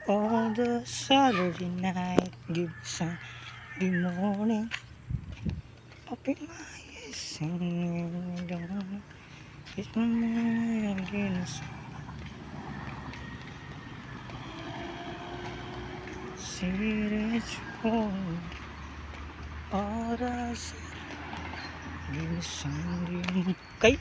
All the Saturday night, give Sunday morning. Open my eyes and don't. It's my morning again. See it's wrong. All the Saturday Sunday. Okay.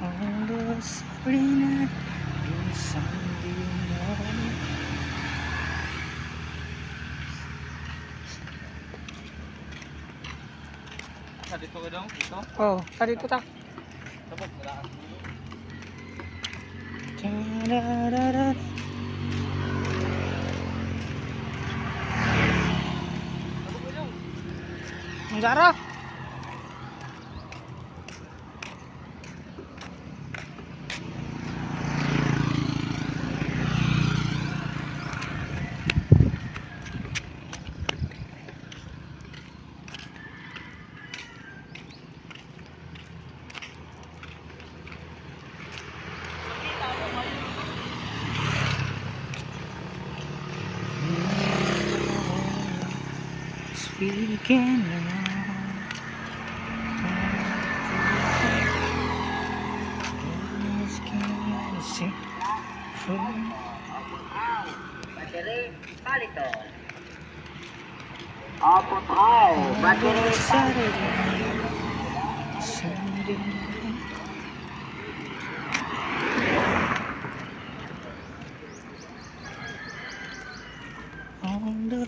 On the Saturday night, the Sunday morning. Sa dito ka dong? Dito? Oh, tadi ito ta. Tapos wala. Da-da-da-da. Ang sarap. Speaking Battery palito. Opo tao, battery palito. Sunday on the